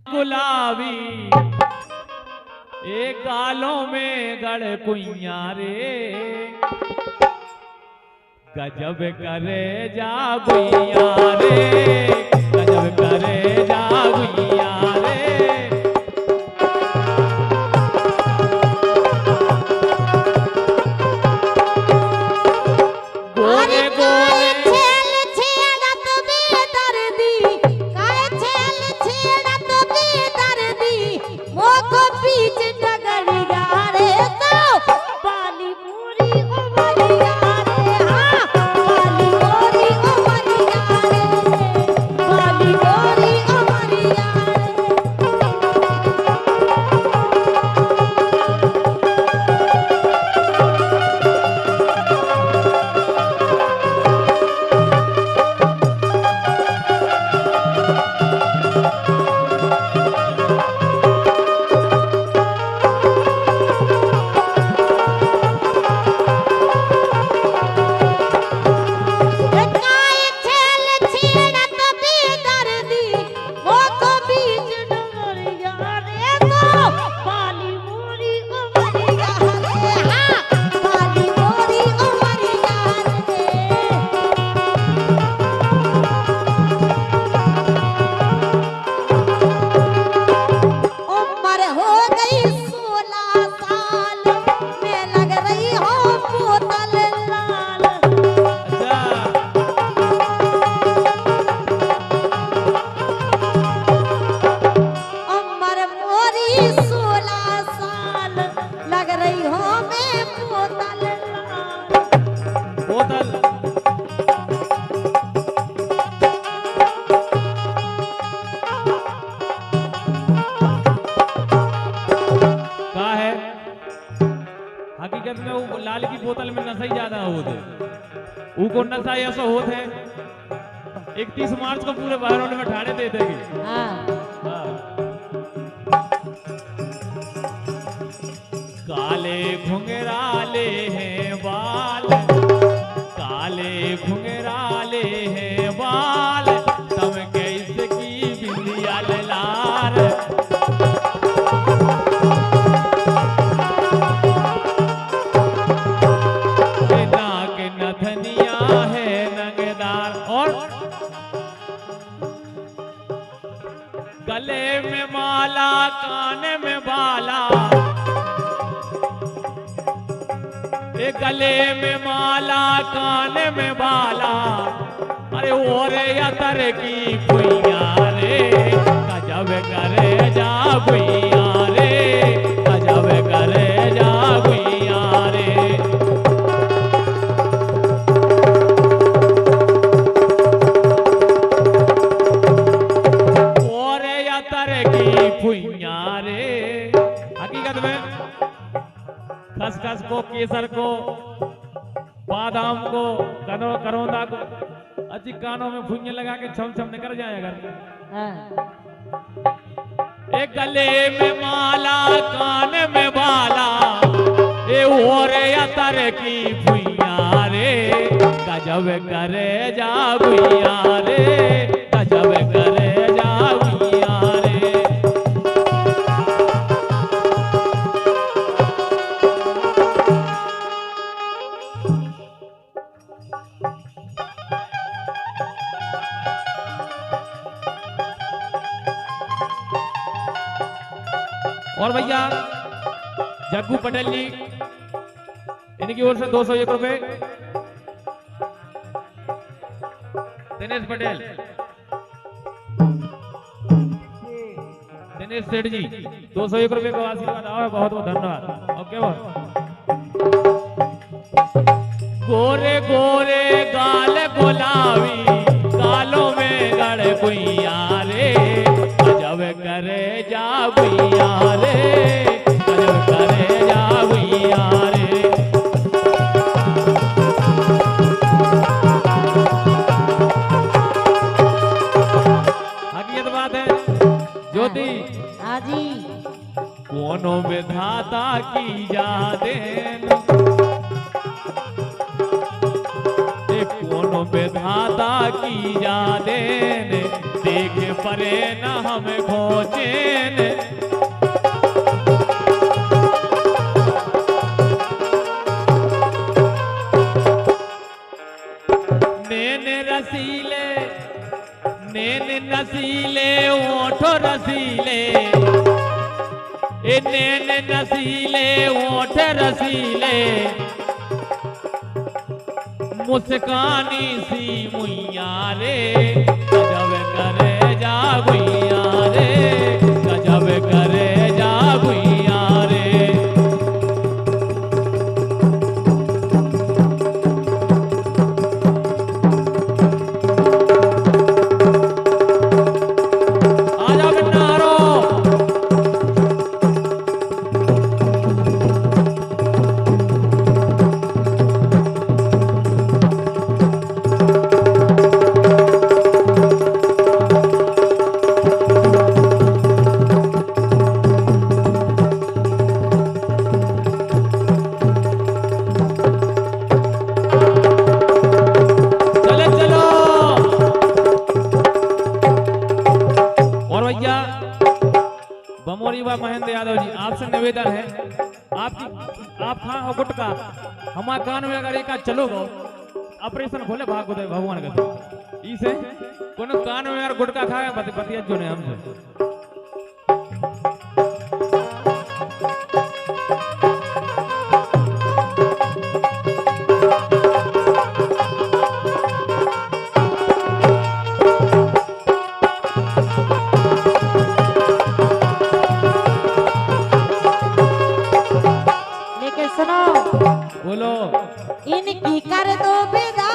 गुलाबी एक गालों में गड़ कुइया रे गजब करे जागुइया रे गजब करे जागुइया रे गोरे गोरे छेल छेड़त बेदर्दी काय छेल छेड़त बेदर्दी मोको बीच डगरिया रे तो बाली पूरी उमरिया रे हां बाली पूरी उमरिया रे बाली पूरी उमरिया हकीकत में वो लाल की बोतल में नशा ही ज्यादा होते उनको नशा ऐसा होते है 31 मार्च को पूरे बाहरों में ठाणे देते हैं। काले घुंघराले हैं बाल काले घुंघराले हैं बाल तम कैसे की बिंदिया लाल गले में माला कान में बाला ए गले में माला कान में बाला अरे ओरे अतर की कुइया रे गजब करे जागुइया रे गजब करे जागुइया रे फुइया रे हकीकत में खसखस को केसर को बादाम को करौंदा को अच्छी कानों में फुइया लगा के छम छम निकल जाए अगर एक गले में माला कान में बाला ए ओरे अतर की फुइया रे गजब करे जागुइया रे गजब करे जागुइया रे और भैया जग्गू पटेल जी इनकी ओर से 201 रुपए दिनेश पटेल दिनेश सेठ जी 201 रुपए को आशीर्वाद आओ बहुत बहुत धन्यवाद। ओके गोरे गोरे गाल गुलाबी गालों में गड़ कुइया रे गजब करे जागुइया रे गजब करे जागुइया रे हकीकत बात है ज्योति हाजी कोनो विधाता की जादेन कोनो विधाता की जादेन देखे परे न हमें खोजेन नैन नसीले ओठ रसीले नैन नसीले ओठ रसीले मुस्कानी सी मुइया रे गजब करे जा गुइया रे गजब करे जा गुइया रे महेंद्र यादव जी आपसे निवेदन है आप खाओ गुटका हमारे कान में अगर एक चलो गो ऑपरेशन खोले भाग उदय भगवान का इसे कोनो कान में यार गुटका खाए पतिया जो ने हमसे बोलो इनकी कर दो विदा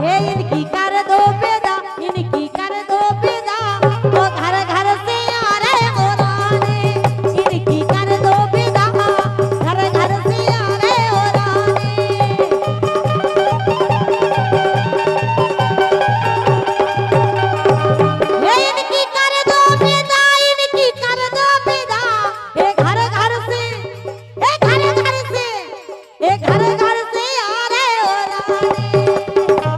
हे इनकी कर दो विदा इनकी कर दो विदा वो घर घर से आ रहे हो रानी इनकी कर दो विदा घर घर से आ रहे हो रानी हे इनकी कर दो विदा इनकी कर दो विदा हे घर घर से घर घर से आ रहे हो रानी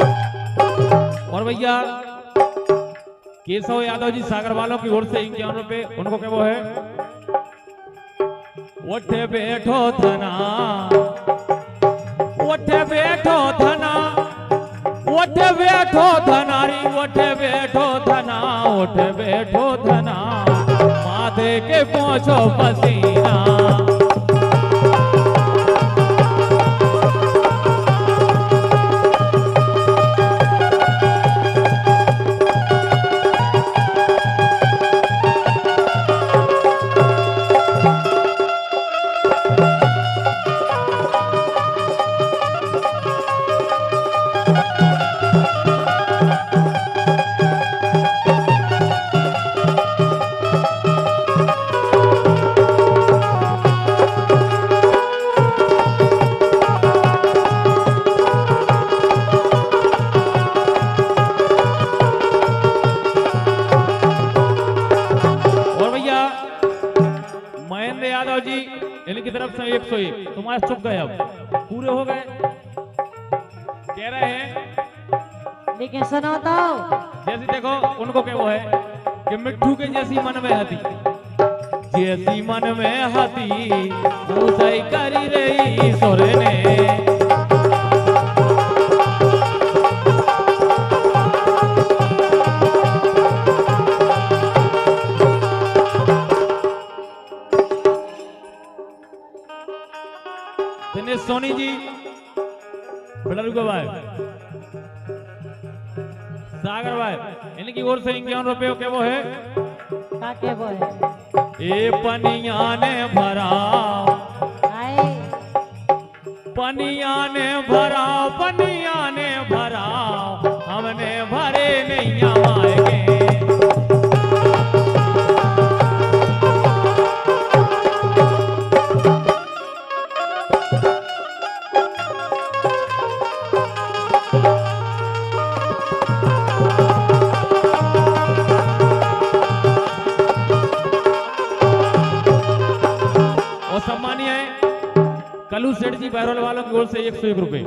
और भैया केशव यादव जी सागर वालों की ओर से 51 रुपए उनको क्या वो है उठे बैठो धना उठे बैठो धना उठे बैठो धनारी उठे बैठो धना उठे बैठो धना माथे के पहुंचो पसीना महेंद्र यादव जी इनकी तरफ से 101 तुम्हारे चुप गए अब पूरे हो गए कह रहे हैं लेकिन सुनो तो जैसे देखो उनको क्या वो है कि मिट्ठू के जैसी मन में हती जैसी मन में हती वो सही करी रही सोरे ने दिनेश सोनी जी बड़रुगा भाई सागर भाई इनकी ओर से 51 रुपये के वो है काके वो है ए पनिया ने भरा आए पनिया ने भरा हमने भरे नहीं आएंगे ओर से 101 रुपए।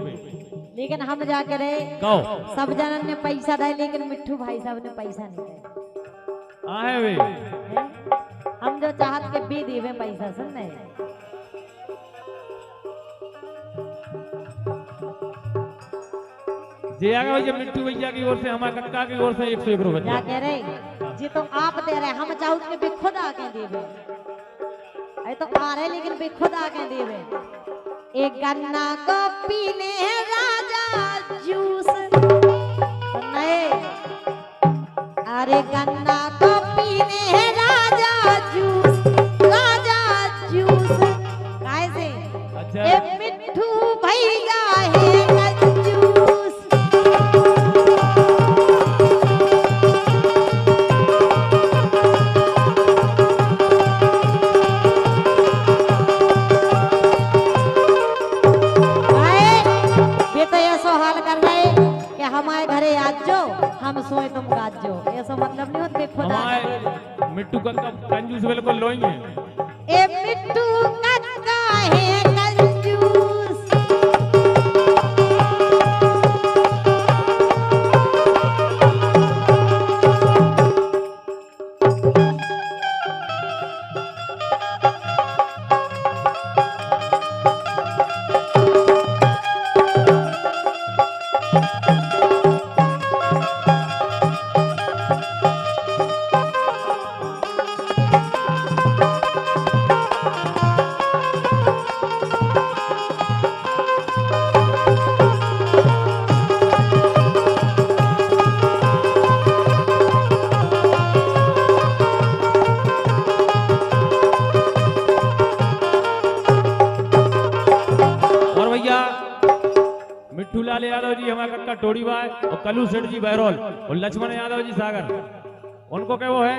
लेकिन हम जाके रहे कहो सब जनन ने पैसा दे, लेकिन मिट्ठू भाई साहब ने पैसा नहीं दिया। आहे वे हैं? हम जो चाहत के भी देवे पैसा सुन नहीं। जे आगे भैया मिट्टू भैया की ओर से, हमारे कक्का की ओर से 101 रुपए। क्या कह रहे जी? तो आप दे रहे, हम चाहत के भी खुद आके देवे। अरे तो आ रहे लेकिन भी खुद आके देवे। एक गन्ना को पीने राजा जूस नहीं, अरे गन्ना को पीने राजा जूस, राजा जूस कैसे? अच्छा ए मिट्ठू भैया है कंजूस। हमारे घरे आज जो हम सोए तुम गाज जो, ऐसा मतलब नहीं होता खुदा। हमारे मिट्टू कक्का कंजूस बिल्कुल लोएंगे। ए मिट्टू कक्का है कंजूस। मिट्ठू लाल यादव जी हमारा कक्का टोड़ी बाय, और कल्लू सेठ जी बहरौल, और लक्ष्मण यादव जी सागर। उनको क्या वो है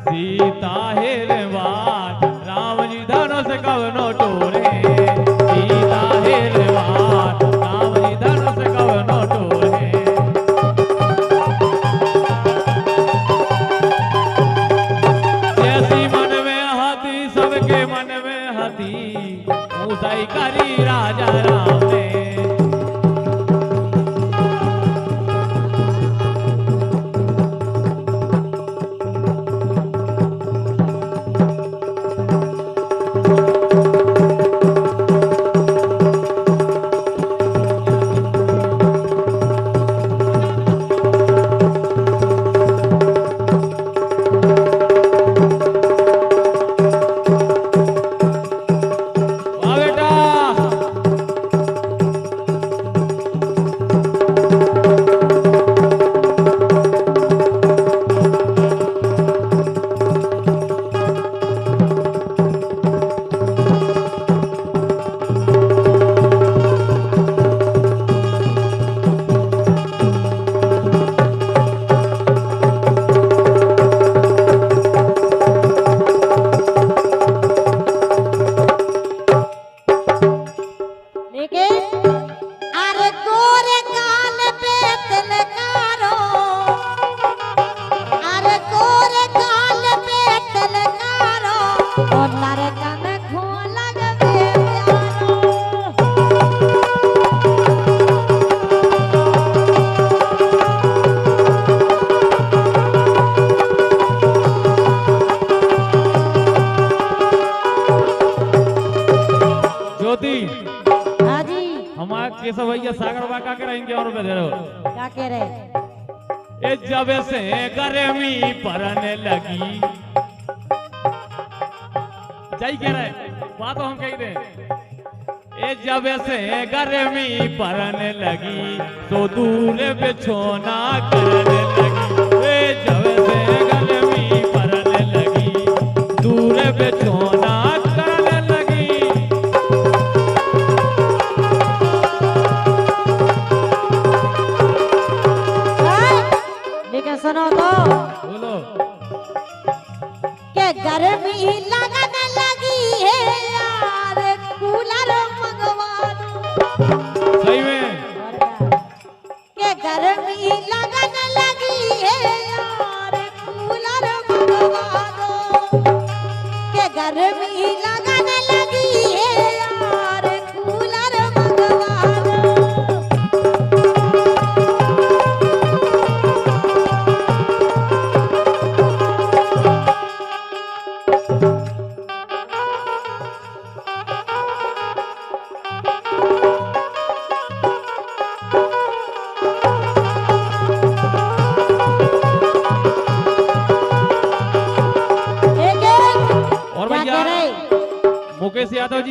सीता हेरवार राम जी धनो से कवनो टोरे, सीता हेरवार राम जी धनो से कवनो टोरे। जैसी मन में हाथी सबके मन में हाथी, ऊसाई करी राजा राम ने। केशव भैया सागर बा का करेंगे और रुपए दे रहे क्या कह रहे? ए जब से गर्मी पड़ने लगी, जाई कह रहे बात हम कह दे। ए जब से गर्मी पड़ने लगी तो दूर बिछोना करने लगी। ए जब से गर्मी पड़ने लगी दूर बिछोना करने लगी। लेकिन सुनो तो बोलो के गर्मी लगने लगी है यार, कूलर मंगवा दो। सही में के गर्मी लगने लगी है यार, कूलर मंगवा दो। के गर्मी लगने लगी है यार, कूलर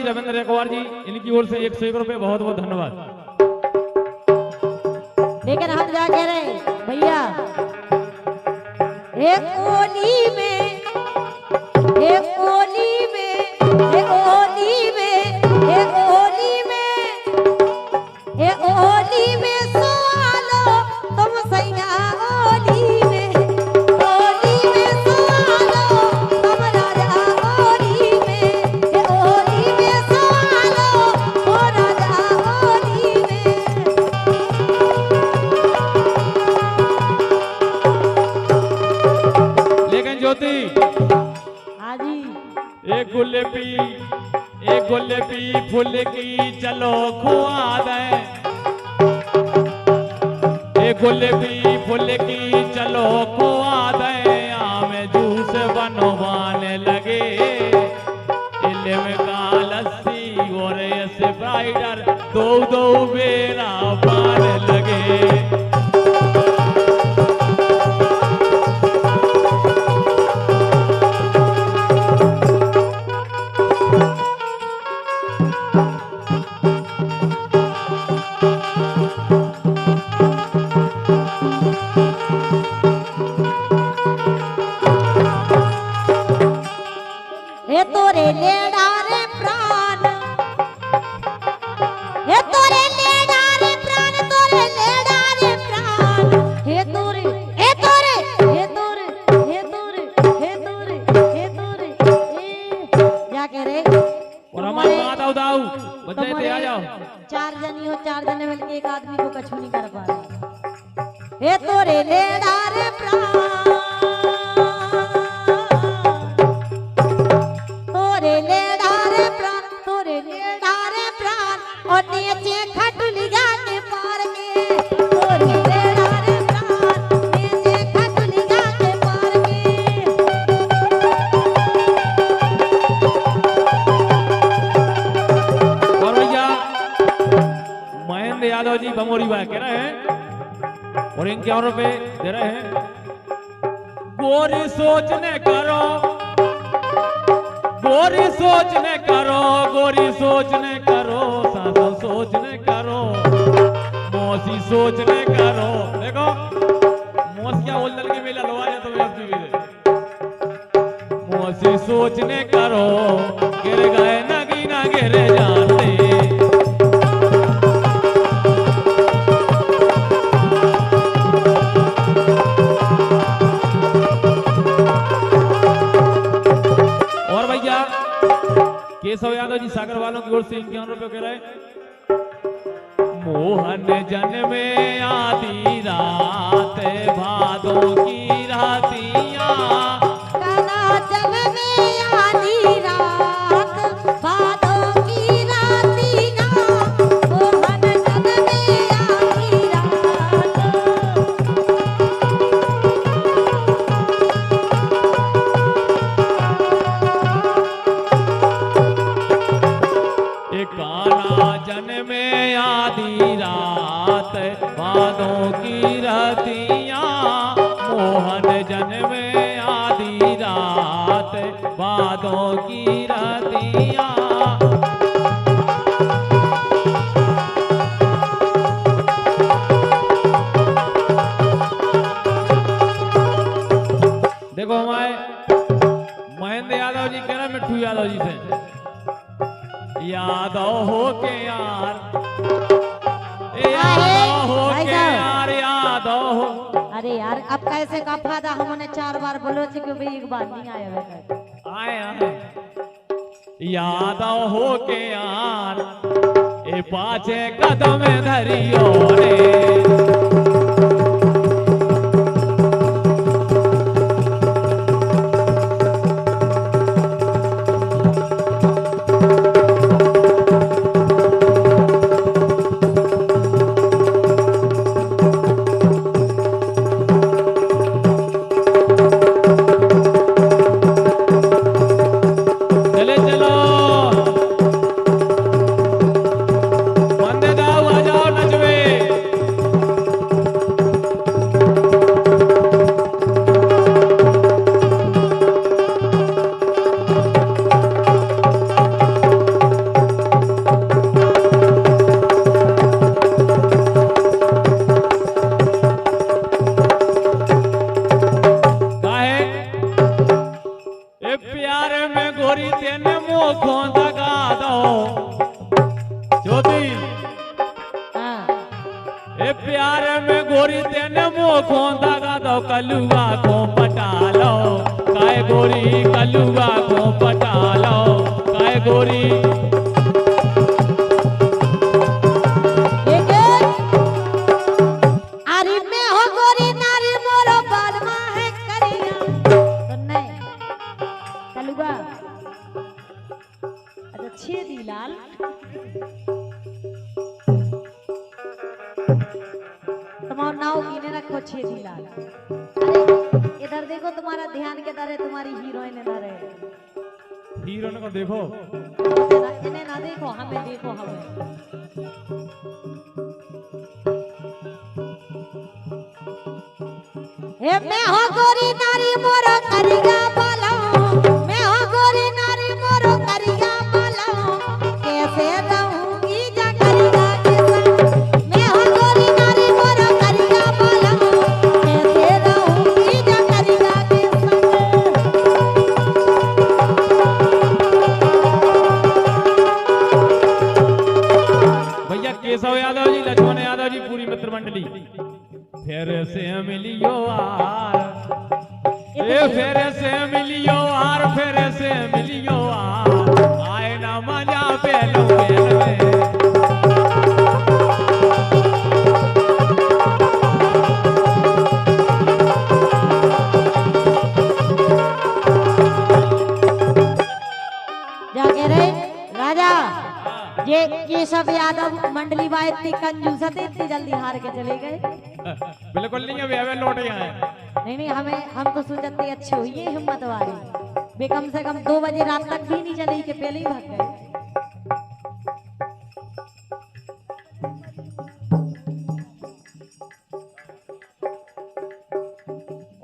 रविंद्र कुमार जी, इनकी ओर से 101 रुपए, बहुत बहुत धन्यवाद। लेकिन हम क्या कह रहे हैं भैया, एक ओली में, एक ओली में, एक ओली में, एक ओली में, एक ओली में सवालो तुम सैया ओली में, ओली में सवालो तुम राजा ओली में, एक ओली में सवालो ओ राजा ओली में। लेकिन ज्योति, हाँ जी, एक गुलेबी फूल की चलो खुआ दे, एक गुलेबी फूल की चलो खुआ दे, आम जूस बनवाने लगे, इल्म का लस्सी और स्प्राइटर दो दो बेरा पाने लगे। हे तोरे लेडा रे प्राण, हे तोरे लेडा रे प्राण, तोरे लेडा रे प्राण, हे तोरे, हे तोरे, हे तोरे, हे तोरे, हे तोरे, हे तोरे, क्या कह रहे? और हमारे बात आओ दाऊ बच्चे ते आ जाओ। चार जनी हो, चार जने मिलके एक आदमी को कछु नहीं कर पा रहे। हे तोरे लेडा रे प्राण, तोरे लेडा रे प्राण, तोरे लेडा रे प्राण, और नीचे खटुली जाके पार के, तोरे लेडा रे प्राण, नीचे खटुली जाके पार के। और भैया महेंद्र यादव जी बमोरी बाय कह रहे हैं और 51 रुपए दे रहे हैं। गोरी सोचने करो, गोरी सोचने करो, गोरी सोचने करो, सासा सोचने करो, मौसी सोचने करो। देखो मौसिया बोल दल के मेला लगा जाए तो मेरा भी मौसी सोचने करो, गिर गए नगी ना गिरे जाते। केशव यादव जी सागर वालों की ओर से 51 रुपए कह रहे। मोहन जन्मे आधी रात भादों की रातियां, काला जन्मे आधी रात भादों की रातियां, मोहन जन्मे आधी रात। काना जन्मे आधी रात भादों की रातियां, मोहन जन्मे आधी रात भादों की रातियां। देखो हमारे महेंद्र यादव जी कह रहे मिट्ठू यादव जी से, यादव हो के यार, यादव हो के यार, यादव हो। अरे यार अब कैसे का फायदा, हमने 4 बार बोलो कि भाई एक बार नहीं आया बेटा। आए आए यादव हो के यार, ए पाछे कदम धरियो रे। कलुआ को पटा लो, काय गोरी कलुआ को पटा लो, काय गोरी। अरे मैं हो गोरी नारी मोरो बालमा है करिया तो नहीं कलुआ। अच्छा छेदी लाल तुम्हारा नाव कीने रखो छेदी लाल। अरे इधर देखो तुम्हारा ध्यान के तरह तुम्हारी हीरोइन इधर है। हीरोइन को देखो, इन्हें ना देखो हमें देखो हमें। हे मैं हो गोरी नारी मोरो करिया बाला, मैं हो गोरी नारी मोरो करिया बाला, कैसे रहूंगी जा करिया के संग। मैं हो गोरी नारी मोरो करिया बाला, कैसे रहूंगी जा करिया के संग। भैया केशव यादव जी, लक्ष्मण यादव जी, पूरी मित्र मंडली फिर से मिलियो आर, फिर से मिलियो आर, फिर से मिलियो आर, आए ना मजा पहलो पहल में। जाके रे राजा ये केशव यादव मंडली वाले इतनी कंजूस थे, इतनी जल्दी हार के चले गए। बिल्कुल नहीं, अभी हमें लौट गया है। नहीं हम तो सोचते अच्छे हुई है हिम्मत वाली। वे कम से कम 2 बजे रात तक भी नहीं चले कि पहले ही भाग गए।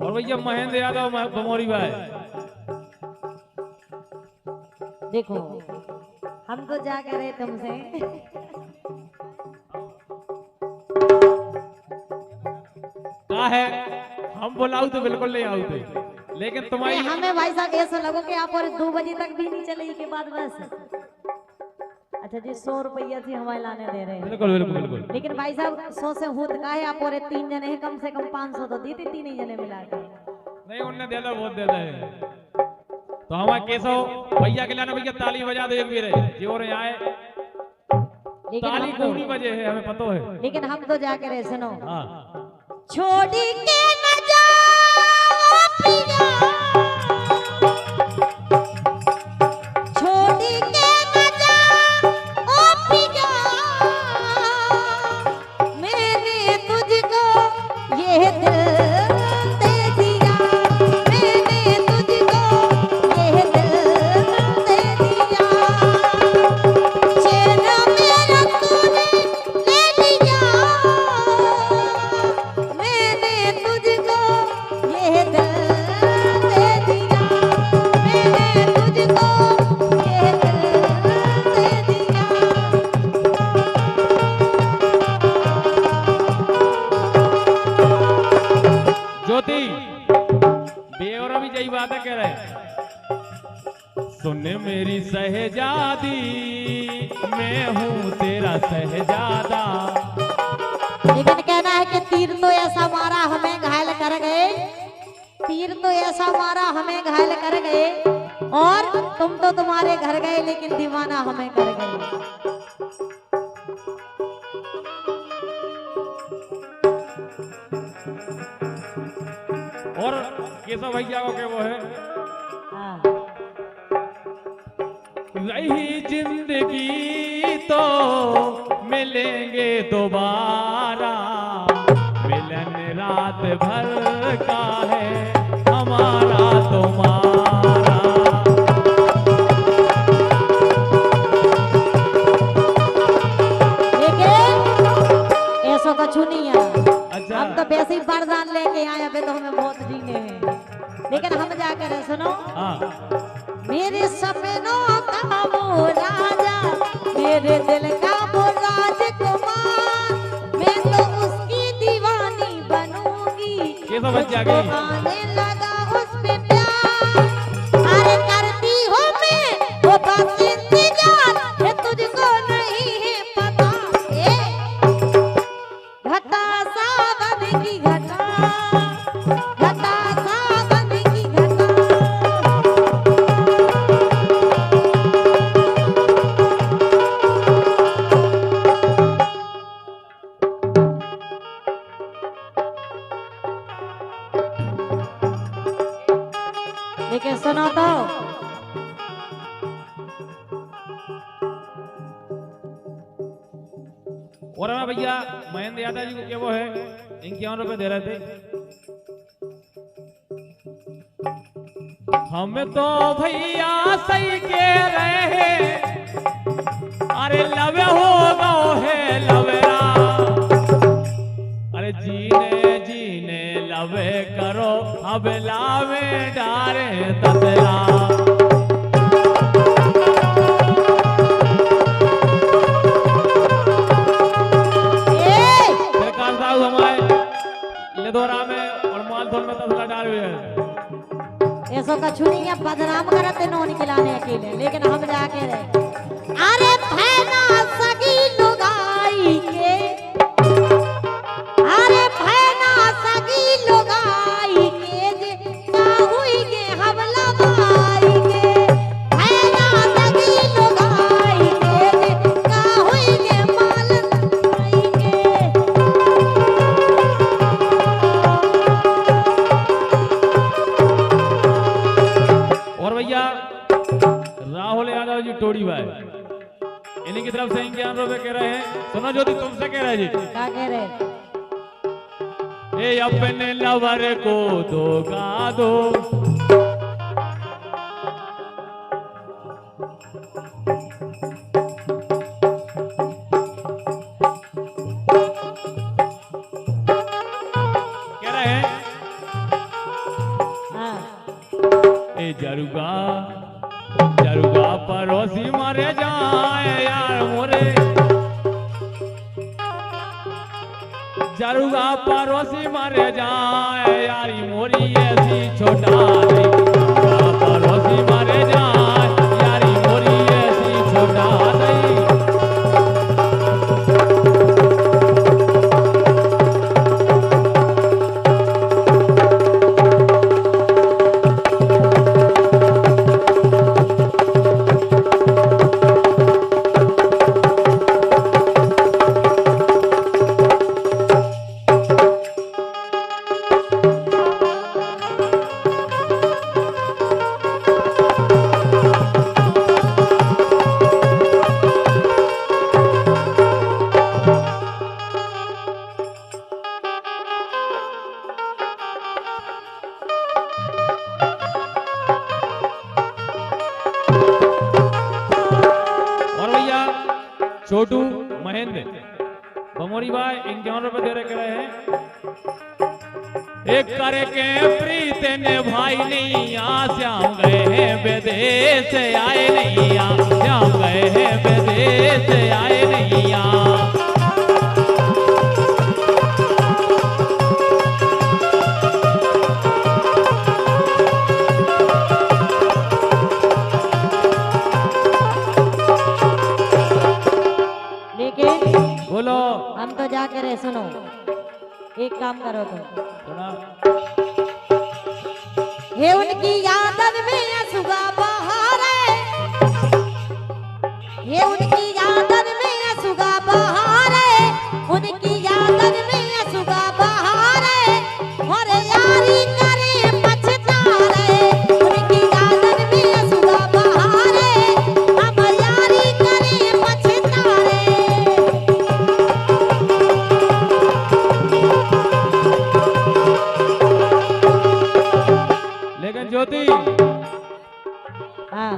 और भैया महेंद्र यादव बमोरी भाई, देखो हम तो जा के रहे तुमसे क्या है, हम बुलाऊ तो बिल्कुल नहीं आऊ थे, लेकिन तुम्हारी हमें भाई साहब ऐसा लगो कि आप और 2 बजे तक भी नहीं चले के बाद बस। अच्छा जी 100 रुपया से हमारे लाने दे रहे हैं। बिल्कुल बिल्कुल बिल्कुल। लेकिन भाई साहब 100 से होत का है, आप और 3 जने हैं, कम से कम 500 तो देते 3 जने मिला के। नहीं उनने दे दो, बहुत देता है। तो हमारे केशव भैया के लाने भैया ताली बजा दो एक भी रहे जी, और यहाँ आए ताली कौनी बजे है हमें पता है। लेकिन हम तो जाके रहे सुनो, हाँ छोड़ी के न जाओ पिया, छोड़ी के न जाओ पिया, मैंने तुझको ये दिल दे दिया, मैंने तुझको ये दिल दे दिया, चैन मेरा तूने ले लिया, मैंने तुझको ये दिल दे दिया, मैंने तुझको ये दिल दे दिया। ज्योति बेवरा भी यही बात है कह रहे, सुन मेरी सहजादी मैं हूँ तेरा सहजादा। लेकिन कहना है कि तीर तो ऐसा मारा हमें घायल कर गए, तीर तो ऐसा मारा हमें घायल कर गए, और तुम तो तुम्हारे घर गए लेकिन दीवाना हमें कर गए। और केशव भैया को क्या वो है, हाँ। रही जिंदगी तो मिलेंगे दोबारा, मिलन रात भर का है हमारा तुम्हारा। लेकिन ऐसा कुछ नहीं है। अच्छा हम तो वैसे ही वरदान लेके आए, अबे तो हमें बहुत जीने हैं। लेकिन हम जाकर सुनो, हाँ मेरे सपनों का वो राजा, मेरे दिल का वो राजकुमार, मैं तो उसकी दीवानी बनूंगी, केशव बच्चा गई आने लगा उस पे प्यार, अरे करती हूँ मैं वो बस इंतजार, ये तुझको नहीं है पता, घटा सावन की घटा लेकिन सुनो तो और हमें भैया महेंद्र यादव जी को क्या वो है 51 रुपए दे रहे थे। हम तो भैया सही कह रहे हैं, अरे लवे हो गो है लवेरा, अरे जीने जीने लवे करो अब लावे डारे तसला। सरकार साहब हमारे लेदोरा में और मालथोन में तसला डाल हुए हैं। ऐसो कछु नहीं है, बदनाम करते नौनी खिलाने अकेले, लेकिन हम जाके रहे। अरे भैना सगी लुगाई के, अरे भैना सगी लुगाई के जे का हुई के हमला बाई के, भैना सगी लुगाई के जे का हुई के मालन बाई के। और भैया राहुल यादव जी टोड़ी भाई इन्हीं की तरफ से 51 रुपए कह रहे हैं। सुनो ज्योति तुमसे कह रहे जी, क्या कह रहे? ए अपने लवर को धोखा दो, कह रहे हैं हाँ ए जरुगा जरुगा पड़ोसी मारे जाए यार मोरे, जरुगा पड़ोसी मारे जाए यारी मोरी ऐसी छोटा नहीं, जरुगा पड़ोसी मारे जाए यारी मोरी ऐसी छोटा नहीं। छोटू महेंद्र बमोरी भाई 51 रुपए दे रहे हैं। एक करके प्रीत ने भाई नहीं आ, श्याम गए हैं विदेश आए नहीं आ, श्याम गए हैं विदेश आए नहीं आ। बोलो हम तो जाके रहे। सुनो एक काम करो तुम, सुना हे उनकी यादन में सुगा बहारे, हे उनकी यादन में सुगा बहारे, उनकी यादन में सुगा बहारे, और यारी करे पछतारे, उनकी यादन में सुगा बहारे, हम यारी करे पछतारे। लेकिन ज्योति हाँ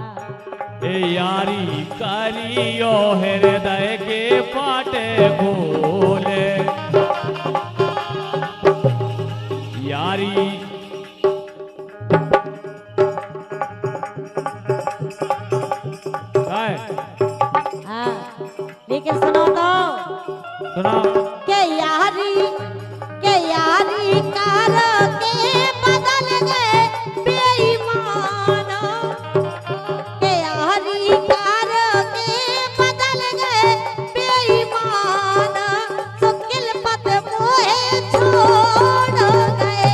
ए यारी करियो हृदय के पाटे खोले, यारी हाँ लेकिन सुनो तो सुना के यारी कार के बदल गए बेईमान, के यारी कार के बदल गए बेईमान, सुकिल पत मोहे छोड़ गए,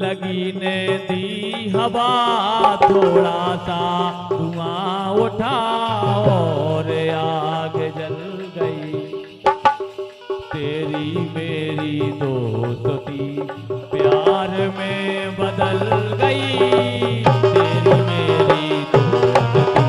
लगी ने दी हवा थोड़ा सा धुआं उठा और आग जल गई। तेरी मेरी दोस्ती प्यार में बदल गई। तेरी मेरी दोस्ती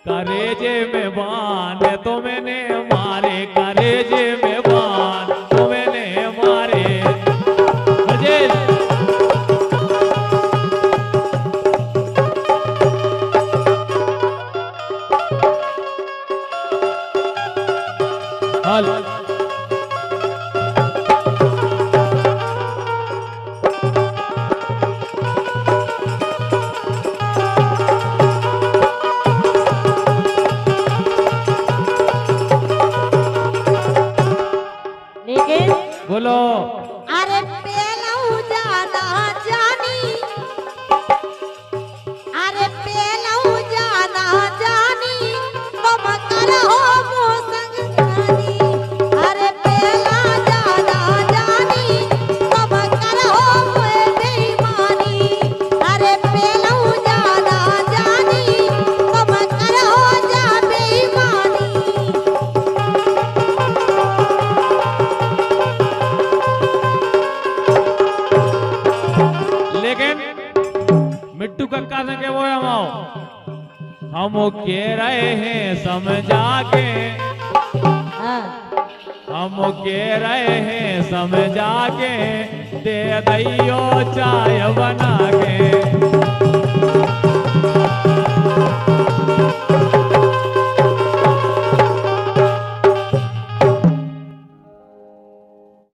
करेजे में बान तो मैंने मारे, करेजे में बान तो मैंने मारे। हल लेकिन बोलो। अरे पेलऊ जाना जानी, अरे पेलऊ जाना जानी, तुम करहो मो संग जानी। अरे पेला जाना जानी, तुम करहो मोए बेईमानी। अरे पेलऊ जाना जानी, तुम करहो जा बेईमानी। लेकिन मिट्टू कक्का से के वो हम कह रहे हैं समझा के, हाँ। हम कह रहे हैं समझा के, दे दैयो चाय बना के।